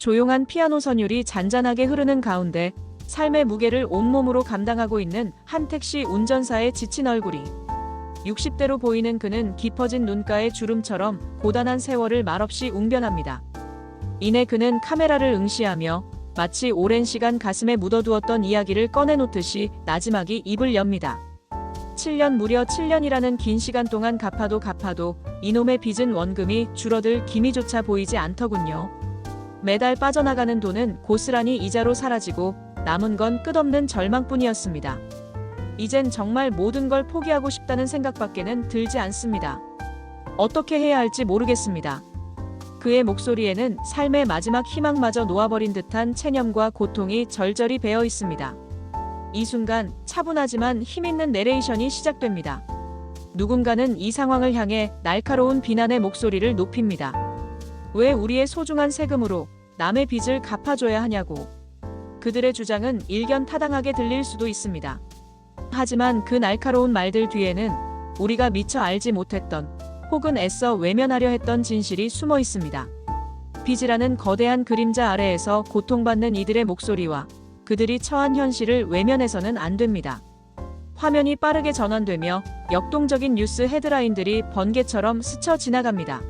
조용한 피아노 선율이 잔잔하게 흐르는 가운데 삶의 무게를 온몸으로 감당하고 있는 한 택시 운전사의 지친 얼굴이 60대로 보이는 그는 깊어진 눈가의 주름처럼 고단한 세월을 말없이 웅변합니다. 이내 그는 카메라를 응시하며 마치 오랜 시간 가슴에 묻어두었던 이야기를 꺼내놓듯이 나지막이 입을 엽니다. 7년, 무려 7년이라는 긴 시간 동안 갚아도 이놈의 빚은 원금이 줄어들 기미조차 보이지 않더군요. 매달 빠져나가는 돈은 고스란히 이자로 사라지고 남은 건 끝없는 절망뿐이었습니다. 이젠 정말 모든 걸 포기하고 싶다는 생각밖에는 들지 않습니다. 어떻게 해야 할지 모르겠습니다. 그의 목소리에는 삶의 마지막 희망마저 놓아버린 듯한 체념과 고통이 절절히 배어 있습니다. 이 순간 차분하지만 힘있는 내레이션이 시작됩니다. 누군가는 이 상황을 향해 날카로운 비난의 목소리를 높입니다. 왜 우리의 소중한 세금으로 남의 빚을 갚아줘야 하냐고. 그들의 주장은 일견타당하게 들릴 수도 있습니다. 하지만 그 날카로운 말들 뒤에는 우리가 미처 알지 못했던 혹은 애써 외면하려 했던 진실이 숨어 있습니다. 빚이라는 거대한 그림자 아래에서 고통받는 이들의 목소리와 그들이 처한 현실을 외면해서는 안 됩니다. 화면이 빠르게 전환되며 역동적인 뉴스 헤드라인들이 번개처럼 스쳐 지나갑니다.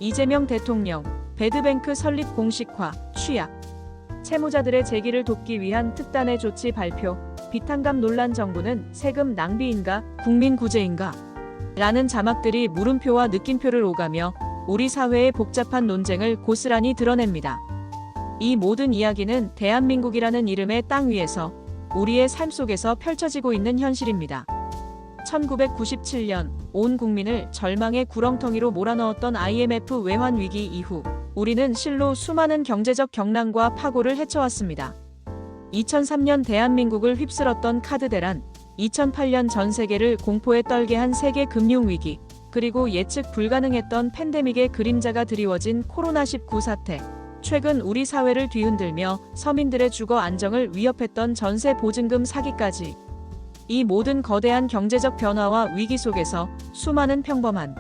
이재명 대통령, 배드뱅크 설립 공식화, 취약. 채무자들의 재기를 돕기 위한 특단의 조치 발표. 비탄감 논란 정부는 세금 낭비인가, 국민 구제인가? 라는 자막들이 물음표와 느낌표를 오가며 우리 사회의 복잡한 논쟁을 고스란히 드러냅니다. 이 모든 이야기는 대한민국이라는 이름의 땅 위에서 우리의 삶 속에서 펼쳐지고 있는 현실입니다. 1997년 온 국민을 절망의 구렁텅이로 몰아넣었던 IMF 외환 위기 이후 우리는 실로 수많은 경제적 경랑과 파고를 헤쳐왔습니다. 2003년 대한민국을 휩쓸었던 카드 대란, 2008년 전 세계를 공포에 떨게 한 세계 금융 위기, 그리고 예측 불가능했던 팬데믹의 그림자가 드리워진 코로나19 사태, 최근 우리 사회를 뒤흔들며 서민들의 주거 안정을 위협했던 전세 보증금 사기까지. 이 모든 거대한 경제적 변화와 위기 속에서 수많은 평범한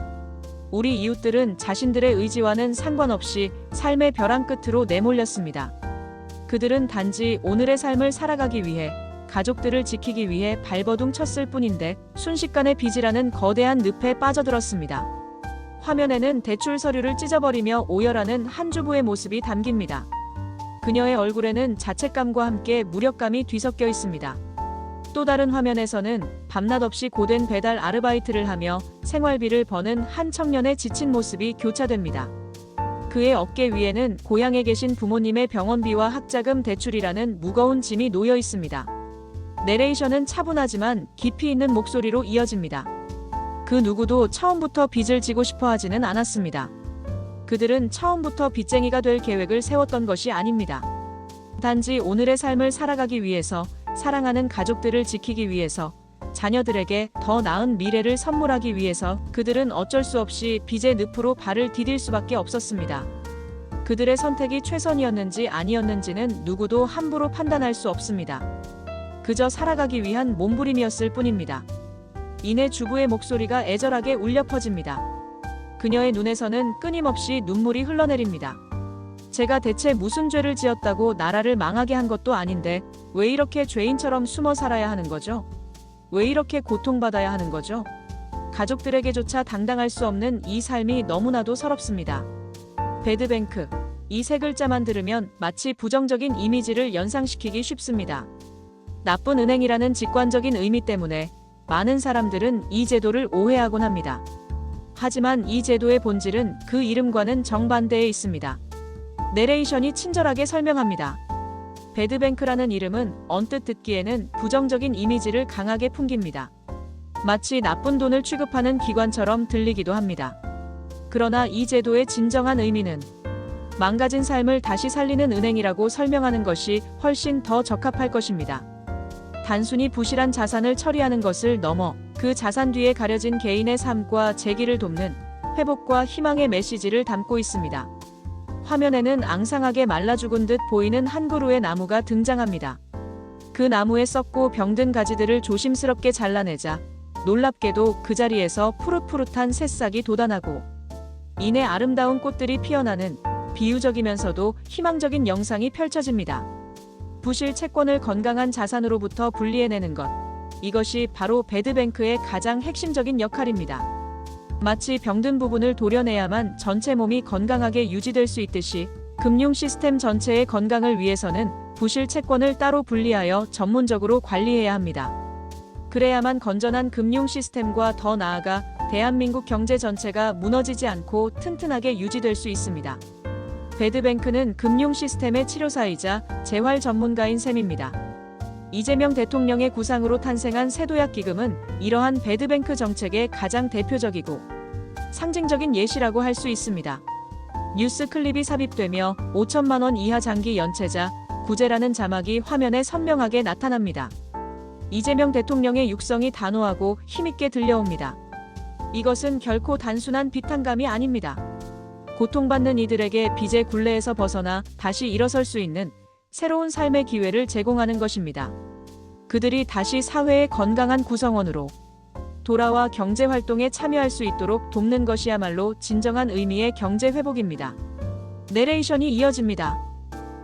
우리 이웃들은 자신들의 의지와는 상관없이 삶의 벼랑 끝으로 내몰렸습니다. 그들은 단지 오늘의 삶을 살아가기 위해, 가족들을 지키기 위해 발버둥 쳤을 뿐인데 순식간에 빚이라는 거대한 늪에 빠져들었습니다. 화면에는 대출 서류를 찢어버리며 오열하는 한 주부의 모습이 담깁니다. 그녀의 얼굴에는 자책감과 함께 무력감이 뒤섞여 있습니다. 또 다른 화면에서는 밤낮 없이 고된 배달 아르바이트를 하며 생활비를 버는 한 청년의 지친 모습이 교차됩니다. 그의 어깨 위에는 고향에 계신 부모님의 병원비와 학자금 대출이라는 무거운 짐이 놓여 있습니다. 내레이션은 차분하지만 깊이 있는 목소리로 이어집니다. 그 누구도 처음부터 빚을 지고 싶어 하지는 않았습니다. 그들은 처음부터 빚쟁이가 될 계획을 세웠던 것이 아닙니다. 단지 오늘의 삶을 살아가기 위해서, 사랑하는 가족들을 지키기 위해서, 자녀들에게 더 나은 미래를 선물하기 위해서 그들은 어쩔 수 없이 빚의 늪으로 발을 디딜 수밖에 없었습니다. 그들의 선택이 최선이었는지 아니었는지는 누구도 함부로 판단할 수 없습니다. 그저 살아가기 위한 몸부림이었을 뿐입니다. 이내 주부의 목소리가 애절하게 울려 퍼집니다. 그녀의 눈에서는 끊임없이 눈물이 흘러내립니다. 제가 대체 무슨 죄를 지었다고 나라를 망하게 한 것도 아닌데 왜 이렇게 죄인처럼 숨어 살아야 하는 거죠? 왜 이렇게 고통받아야 하는 거죠? 가족들에게조차 당당할 수 없는 이 삶이 너무나도 서럽습니다. 배드뱅크. 이 세 글자만 들으면 마치 부정적인 이미지를 연상시키기 쉽습니다. 나쁜 은행이라는 직관적인 의미 때문에 많은 사람들은 이 제도를 오해하곤 합니다. 하지만 이 제도의 본질은 그 이름과는 정반대에 있습니다. 내레이션이 친절하게 설명합니다. 배드뱅크라는 이름은 언뜻 듣기에는 부정적인 이미지를 강하게 풍깁니다. 마치 나쁜 돈을 취급하는 기관처럼 들리기도 합니다. 그러나 이 제도의 진정한 의미는 망가진 삶을 다시 살리는 은행이라고 설명하는 것이 훨씬 더 적합할 것입니다. 단순히 부실한 자산을 처리하는 것을 넘어 그 자산 뒤에 가려진 개인의 삶과 재기를 돕는 회복과 희망의 메시지를 담고 있습니다. 화면에는 앙상하게 말라 죽은 듯 보이는 한 그루의 나무가 등장합니다. 그 나무의 썩고 병든 가지들을 조심스럽게 잘라내자 놀랍게도 그 자리에서 푸릇푸릇한 새싹이 돋아나고 이내 아름다운 꽃들이 피어나는 비유적이면서도 희망적인 영상이 펼쳐집니다. 부실 채권을 건강한 자산으로부터 분리해내는 것. 이것이 바로 배드뱅크의 가장 핵심적인 역할입니다. 마치 병든 부분을 도려내야만 전체 몸이 건강하게 유지될 수 있듯이 금융 시스템 전체의 건강을 위해서는 부실 채권을 따로 분리하여 전문적으로 관리해야 합니다. 그래야만 건전한 금융 시스템과 더 나아가 대한민국 경제 전체가 무너지지 않고 튼튼하게 유지될 수 있습니다. 배드뱅크는 금융 시스템의 치료사이자 재활 전문가인 셈입니다. 이재명 대통령의 구상으로 탄생한 세도약기금은 이러한 배드뱅크 정책의 가장 대표적이고 상징적인 예시라고 할 수 있습니다. 뉴스 클립이 삽입되며 5천만 원 이하 장기 연체자 구제라는 자막이 화면에 선명하게 나타납니다. 이재명 대통령의 육성이 단호하고 힘있게 들려옵니다. 이것은 결코 단순한 비탄감이 아닙니다. 고통받는 이들에게 빚의 굴레에서 벗어나 다시 일어설 수 있는 새로운 삶의 기회를 제공하는 것입니다. 그들이 다시 사회의 건강한 구성원으로 돌아와 경제활동에 참여할 수 있도록 돕는 것이야말로 진정한 의미의 경제회복입니다. 내레이션이 이어집니다.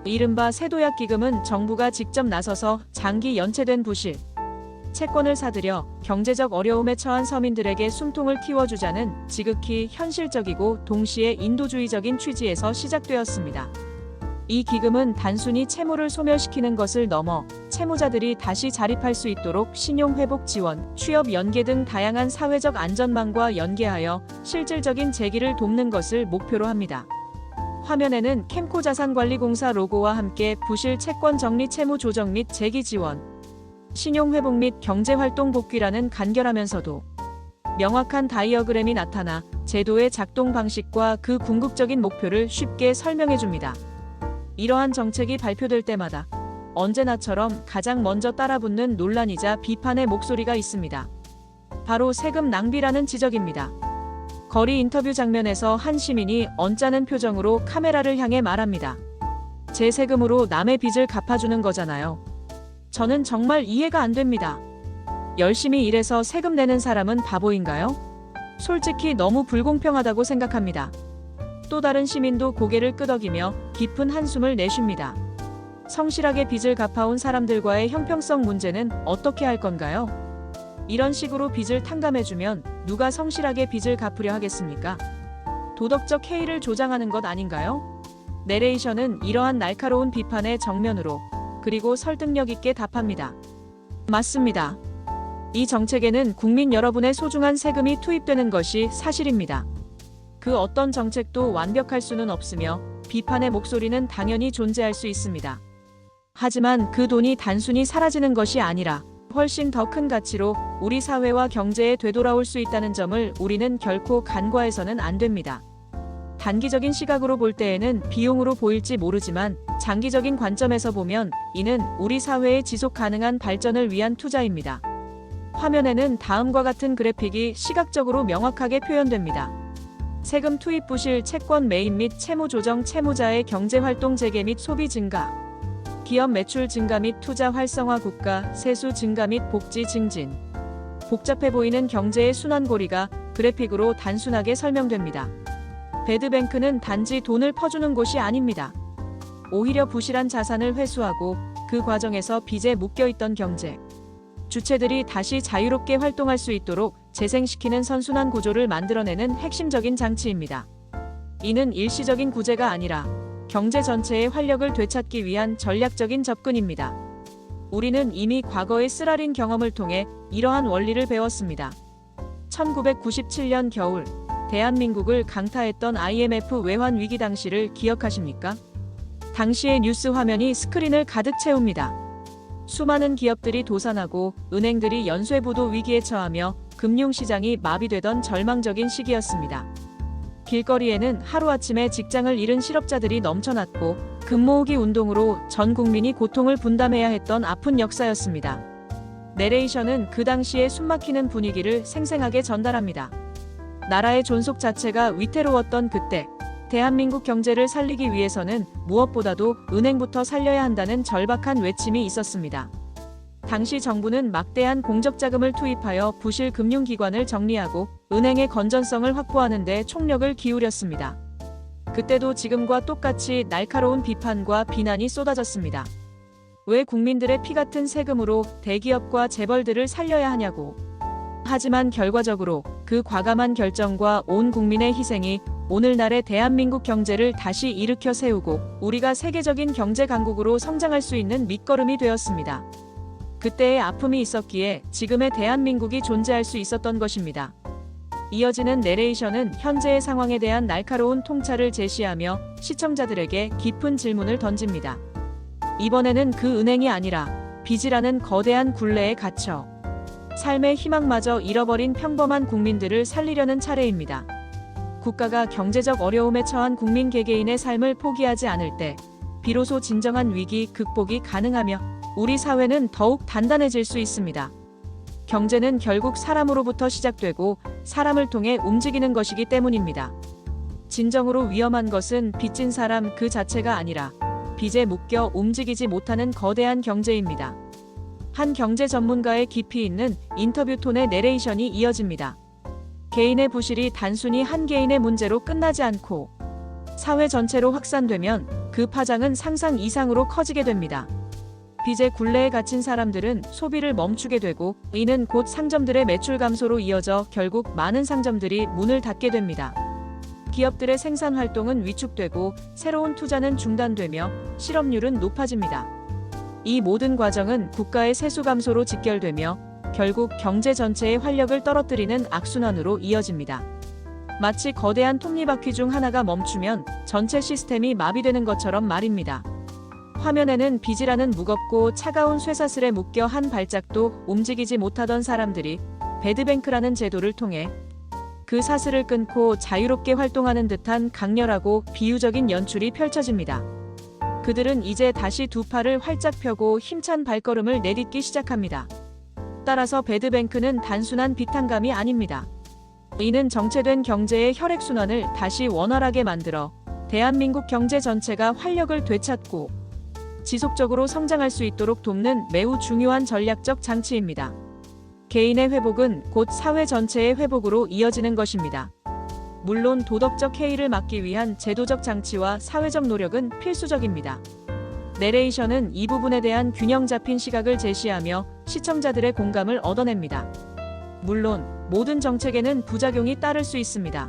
이른바 세도약기금은 정부가 직접 나서서 장기 연체된 부실 채권을 사들여 경제적 어려움에 처한 서민들에게 숨통을 틔워주자는 지극히 현실적이고 동시에 인도주의적인 취지에서 시작되었습니다. 이 기금은 단순히 채무를 소멸시키는 것을 넘어 채무자들이 다시 자립할 수 있도록 신용회복 지원, 취업 연계 등 다양한 사회적 안전망과 연계하여 실질적인 재기를 돕는 것을 목표로 합니다. 화면에는 캠코 자산관리공사 로고와 함께 부실 채권 정리 채무 조정 및 재기 지원, 신용회복 및 경제활동 복귀라는 간결하면서도 명확한 다이어그램이 나타나 제도의 작동 방식과 그 궁극적인 목표를 쉽게 설명해줍니다. 이러한 정책이 발표될 때마다 언제나처럼 가장 먼저 따라붙는 논란이자 비판의 목소리가 있습니다. 바로 세금 낭비라는 지적입니다. 거리 인터뷰 장면에서 한 시민이 언짢은 표정으로 카메라를 향해 말합니다. 제 세금으로 남의 빚을 갚아주는 거잖아요. 저는 정말 이해가 안 됩니다. 열심히 일해서 세금 내는 사람은 바보인가요? 솔직히 너무 불공평하다고 생각합니다. 또 다른 시민도 고개를 끄덕이며 깊은 한숨을 내쉽니다. 성실하게 빚을 갚아온 사람들과의 형평성 문제는 어떻게 할 건가요? 이런 식으로 빚을 탕감해주면 누가 성실하게 빚을 갚으려 하겠습니까? 도덕적 해이를 조장하는 것 아닌가요? 내레이션은 이러한 날카로운 비판의 정면으로 그리고 설득력 있게 답합니다. 맞습니다. 이 정책에는 국민 여러분의 소중한 세금이 투입되는 것이 사실입니다. 그 어떤 정책도 완벽할 수는 없으며 비판의 목소리는 당연히 존재할 수 있습니다. 하지만 그 돈이 단순히 사라지는 것이 아니라 훨씬 더 큰 가치로 우리 사회와 경제에 되돌아올 수 있다는 점을 우리는 결코 간과해서는 안 됩니다. 단기적인 시각으로 볼 때에는 비용으로 보일지 모르지만 장기적인 관점에서 보면 이는 우리 사회의 지속 가능한 발전을 위한 투자입니다. 화면에는 다음과 같은 그래픽이 시각적으로 명확하게 표현됩니다. 세금 투입 부실 채권 매입 및 채무 조정 채무자의 경제활동 재개 및 소비 증가 기업 매출 증가 및 투자 활성화 국가 세수 증가 및 복지 증진 복잡해 보이는 경제의 순환고리가 그래픽으로 단순하게 설명됩니다. 배드뱅크는 단지 돈을 퍼주는 곳이 아닙니다. 오히려 부실한 자산을 회수하고 그 과정에서 빚에 묶여있던 경제 주체들이 다시 자유롭게 활동할 수 있도록 재생시키는 선순환 구조를 만들어내는 핵심적인 장치입니다. 이는 일시적인 구제가 아니라 경제 전체의 활력을 되찾기 위한 전략적인 접근입니다. 우리는 이미 과거의 쓰라린 경험을 통해 이러한 원리를 배웠습니다. 1997년 겨울 대한민국을 강타했던 IMF 외환 위기 당시를 기억하십니까? 당시의 뉴스 화면이 스크린을 가득 채웁니다. 수많은 기업들이 도산하고 은행들이 연쇄부도 위기에 처하며 금융시장이 마비되던 절망적인 시기였습니다. 길거리에는 하루아침에 직장을 잃은 실업자들이 넘쳐났고 금모으기 운동으로 전 국민이 고통을 분담해야 했던 아픈 역사였습니다. 내레이션은 그 당시의 숨막히는 분위기를 생생하게 전달합니다. 나라의 존속 자체가 위태로웠던 그때 대한민국 경제를 살리기 위해서는 무엇보다도 은행부터 살려야 한다는 절박한 외침이 있었습니다. 당시 정부는 막대한 공적자금을 투입하여 부실 금융기관을 정리하고 은행의 건전성을 확보하는 데 총력을 기울였습니다. 그때도 지금과 똑같이 날카로운 비판과 비난이 쏟아졌습니다. 왜 국민들의 피 같은 세금으로 대기업과 재벌들을 살려야 하냐고. 하지만 결과적으로 그 과감한 결정과 온 국민의 희생이 오늘날의 대한민국 경제를 다시 일으켜 세우고 우리가 세계적인 경제 강국으로 성장할 수 있는 밑거름이 되었습니다. 그때의 아픔이 있었기에 지금의 대한민국이 존재할 수 있었던 것입니다. 이어지는 내레이션은 현재의 상황에 대한 날카로운 통찰을 제시하며 시청자들에게 깊은 질문을 던집니다. 이번에는 그 은행이 아니라 빚이라는 거대한 굴레에 갇혀 삶의 희망마저 잃어버린 평범한 국민들을 살리려는 차례입니다. 국가가 경제적 어려움에 처한 국민 개개인의 삶을 포기하지 않을 때 비로소 진정한 위기 극복이 가능하며 우리 사회는 더욱 단단해질 수 있습니다. 경제는 결국 사람으로부터 시작되고 사람을 통해 움직이는 것이기 때문입니다. 진정으로 위험한 것은 빚진 사람 그 자체가 아니라 빚에 묶여 움직이지 못하는 거대한 경제입니다. 한 경제 전문가의 깊이 있는 인터뷰 톤의 내레이션이 이어집니다. 개인의 부실이 단순히 한 개인의 문제로 끝나지 않고 사회 전체로 확산되면 그 파장은 상상 이상으로 커지게 됩니다. 빚의 굴레에 갇힌 사람들은 소비를 멈추게 되고 이는 곧 상점들의 매출 감소로 이어져 결국 많은 상점들이 문을 닫게 됩니다. 기업들의 생산 활동은 위축되고 새로운 투자는 중단되며 실업률은 높아집니다. 이 모든 과정은 국가의 세수 감소로 직결되며 결국 경제 전체의 활력을 떨어뜨리는 악순환으로 이어집니다. 마치 거대한 톱니바퀴 중 하나가 멈추면 전체 시스템이 마비되는 것처럼 말입니다. 화면에는 빚이라는 무겁고 차가운 쇠사슬에 묶여 한 발짝도 움직이지 못하던 사람들이 배드뱅크라는 제도를 통해 그 사슬을 끊고 자유롭게 활동하는 듯한 강렬하고 비유적인 연출이 펼쳐집니다. 그들은 이제 다시 두 팔을 활짝 펴고 힘찬 발걸음을 내딛기 시작합니다. 따라서 배드뱅크는 단순한 비탄감이 아닙니다. 이는 정체된 경제의 혈액순환을 다시 원활하게 만들어 대한민국 경제 전체가 활력을 되찾고 지속적으로 성장할 수 있도록 돕는 매우 중요한 전략적 장치입니다. 개인의 회복은 곧 사회 전체의 회복으로 이어지는 것입니다. 물론 도덕적 해이를 막기 위한 제도적 장치와 사회적 노력은 필수적입니다. 내레이션은 이 부분에 대한 균형 잡힌 시각을 제시하며 시청자들의 공감을 얻어냅니다. 물론 모든 정책에는 부작용이 따를 수 있습니다.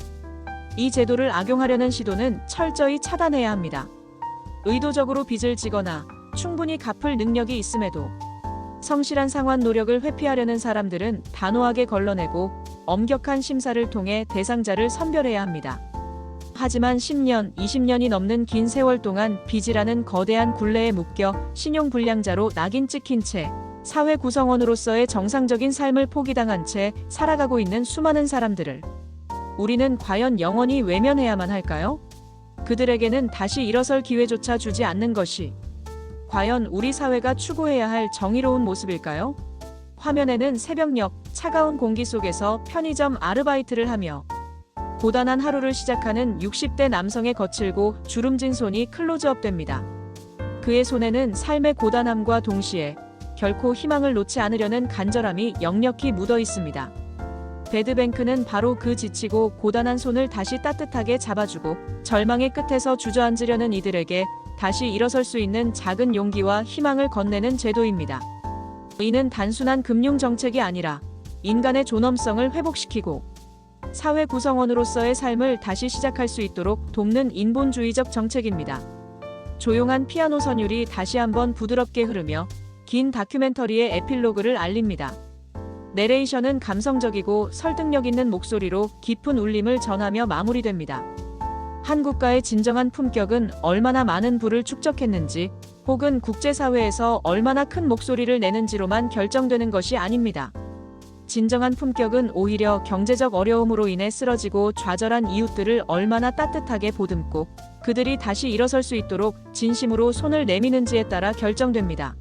이 제도를 악용하려는 시도는 철저히 차단해야 합니다. 의도적으로 빚을 지거나 충분히 갚을 능력이 있음에도 성실한 상환 노력을 회피하려는 사람들은 단호하게 걸러내고 엄격한 심사를 통해 대상자를 선별해야 합니다. 하지만 10년, 20년이 넘는 긴 세월 동안 빚이라는 거대한 굴레에 묶여 신용불량자로 낙인 찍힌 채 사회 구성원으로서의 정상적인 삶을 포기당한 채 살아가고 있는 수많은 사람들을 우리는 과연 영원히 외면해야만 할까요? 그들에게는 다시 일어설 기회조차 주지 않는 것이 과연 우리 사회가 추구해야 할 정의로운 모습일까요? 화면에는 새벽녘 차가운 공기 속에서 편의점 아르바이트를 하며 고단한 하루를 시작하는 60대 남성의 거칠고 주름진 손이 클로즈업됩니다. 그의 손에는 삶의 고단함과 동시에 결코 희망을 놓지 않으려는 간절함이 역력히 묻어 있습니다. 배드뱅크는 바로 그 지치고 고단한 손을 다시 따뜻하게 잡아주고 절망의 끝에서 주저앉으려는 이들에게 다시 일어설 수 있는 작은 용기와 희망을 건네는 제도입니다. 이는 단순한 금융 정책이 아니라 인간의 존엄성을 회복시키고 사회 구성원으로서의 삶을 다시 시작할 수 있도록 돕는 인본주의적 정책입니다. 조용한 피아노 선율이 다시 한번 부드럽게 흐르며 긴 다큐멘터리의 에필로그를 알립니다. 내레이션은 감성적이고 설득력 있는 목소리로 깊은 울림을 전하며 마무리됩니다. 한 국가의 진정한 품격은 얼마나 많은 부를 축적했는지 혹은 국제사회에서 얼마나 큰 목소리를 내는지로만 결정되는 것이 아닙니다. 진정한 품격은 오히려 경제적 어려움으로 인해 쓰러지고 좌절한 이웃들을 얼마나 따뜻하게 보듬고 그들이 다시 일어설 수 있도록 진심으로 손을 내미는지에 따라 결정됩니다.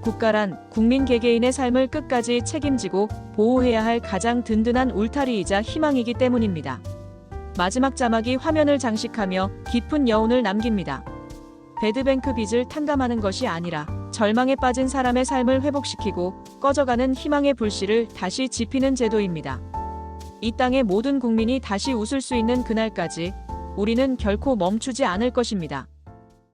국가란 국민 개개인의 삶을 끝까지 책임지고 보호해야 할 가장 든든한 울타리이자 희망이기 때문입니다. 마지막 자막이 화면을 장식하며 깊은 여운을 남깁니다. 배드뱅크 빚을 탕감하는 것이 아니라 절망에 빠진 사람의 삶을 회복시키고 꺼져가는 희망의 불씨를 다시 지피는 제도입니다. 이 땅의 모든 국민이 다시 웃을 수 있는 그날까지 우리는 결코 멈추지 않을 것입니다.